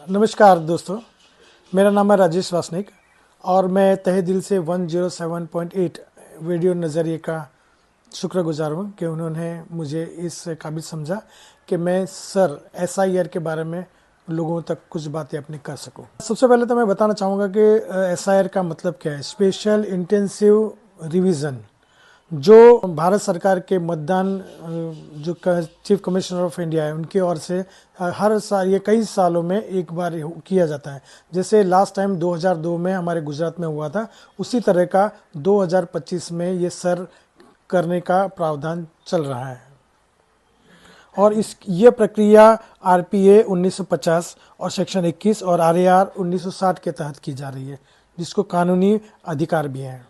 नमस्कार दोस्तों, मेरा नाम है राजेश वासनिक और मैं तहे दिल से 107.8 वीडियो नज़रिए का शुक्रगुजार हूँ कि उन्होंने मुझे इस काबिल समझा कि मैं सर एसआईआर के बारे में लोगों तक कुछ बातें अपनी कर सकूं। सबसे पहले तो मैं बताना चाहूँगा कि एसआईआर का मतलब क्या है। स्पेशल इंटेंसिव रिवीजन, जो भारत सरकार के मतदान जो चीफ कमिश्नर ऑफ इंडिया है उनकी ओर से हर साल, ये कई सालों में एक बार किया जाता है। जैसे लास्ट टाइम 2002 में हमारे गुजरात में हुआ था, उसी तरह का 2025 में ये सर करने का प्रावधान चल रहा है। और ये प्रक्रिया आरपीए 1950 और सेक्शन 21 और आरएआर 1960 के तहत की जा रही है, जिसको कानूनी अधिकार भी है।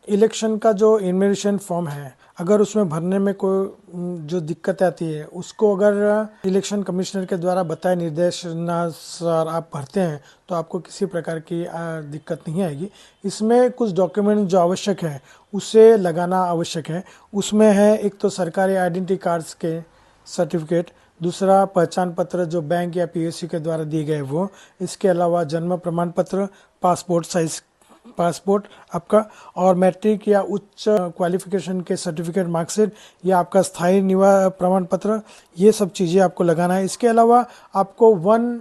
इलेक्शन का जो इन्विटेशन फॉर्म है, अगर उसमें भरने में कोई जो दिक्कत आती है, उसको अगर इलेक्शन कमिश्नर के द्वारा बताए निर्देशानुसार आप भरते हैं तो आपको किसी प्रकार की दिक्कत नहीं आएगी। इसमें कुछ डॉक्यूमेंट जो आवश्यक है उसे लगाना आवश्यक है। उसमें है एक तो सरकारी आइडेंटिटी कार्ड्स के सर्टिफिकेट, दूसरा पहचान पत्र जो बैंक या पीएससी के द्वारा दिए गए वो, इसके अलावा जन्म प्रमाण पत्र, पासपोर्ट साइज पासपोर्ट आपका, और मैट्रिक या उच्च क्वालिफिकेशन के सर्टिफिकेट, मार्कशीट या आपका स्थायी निवास प्रमाण पत्र, ये सब चीज़ें आपको लगाना है। इसके अलावा आपको वन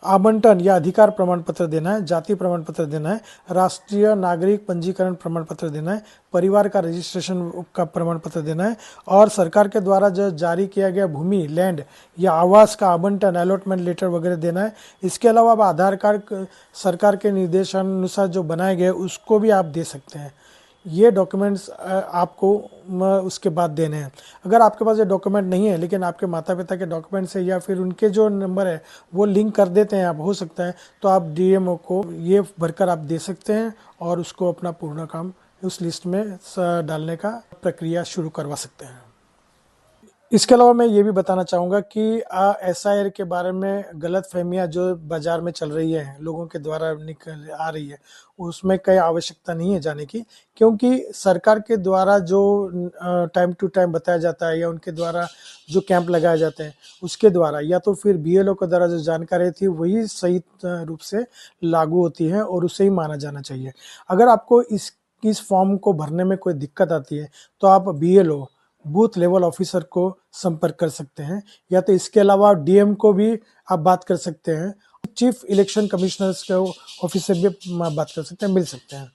आवंटन या अधिकार प्रमाण पत्र देना है, जाति प्रमाण पत्र देना है, राष्ट्रीय नागरिक पंजीकरण प्रमाण पत्र देना है, परिवार का रजिस्ट्रेशन का प्रमाण पत्र देना है, और सरकार के द्वारा जो जारी किया गया भूमि, लैंड या आवास का आवंटन, अलॉटमेंट लेटर वगैरह देना है। इसके अलावा आप आधार कार्ड सरकार के निर्देशानुसार जो बनाए गए उसको भी आप दे सकते हैं। ये डॉक्यूमेंट्स आपको उसके बाद देने हैं। अगर आपके पास ये डॉक्यूमेंट नहीं है लेकिन आपके माता पिता के डॉक्यूमेंट्स है या फिर उनके जो नंबर है वो लिंक कर देते हैं आप, हो सकता है तो आप डीएमओ को ये भरकर आप दे सकते हैं और उसको अपना पूर्ण काम उस लिस्ट में डालने का प्रक्रिया शुरू करवा सकते हैं। इसके अलावा मैं ये भी बताना चाहूँगा कि एसआईआर के बारे में गलत फहमियाँ जो बाज़ार में चल रही है, लोगों के द्वारा निकल आ रही है, उसमें कोई आवश्यकता नहीं है जाने की, क्योंकि सरकार के द्वारा जो टाइम टू टाइम बताया जाता है या उनके द्वारा जो कैंप लगाए जाते हैं उसके द्वारा, या तो फिर बीएलओ के द्वारा जो जानकारी थी वही सही रूप से लागू होती है और उसे ही माना जाना चाहिए। अगर आपको इस फॉर्म को भरने में कोई दिक्कत आती है तो आप बीएलओ, बूथ लेवल ऑफिसर को संपर्क कर सकते हैं, या तो इसके अलावा डीएम को भी आप बात कर सकते हैं, चीफ इलेक्शन कमिश्नर के ऑफिस से भी बात कर सकते हैं, मिल सकते हैं।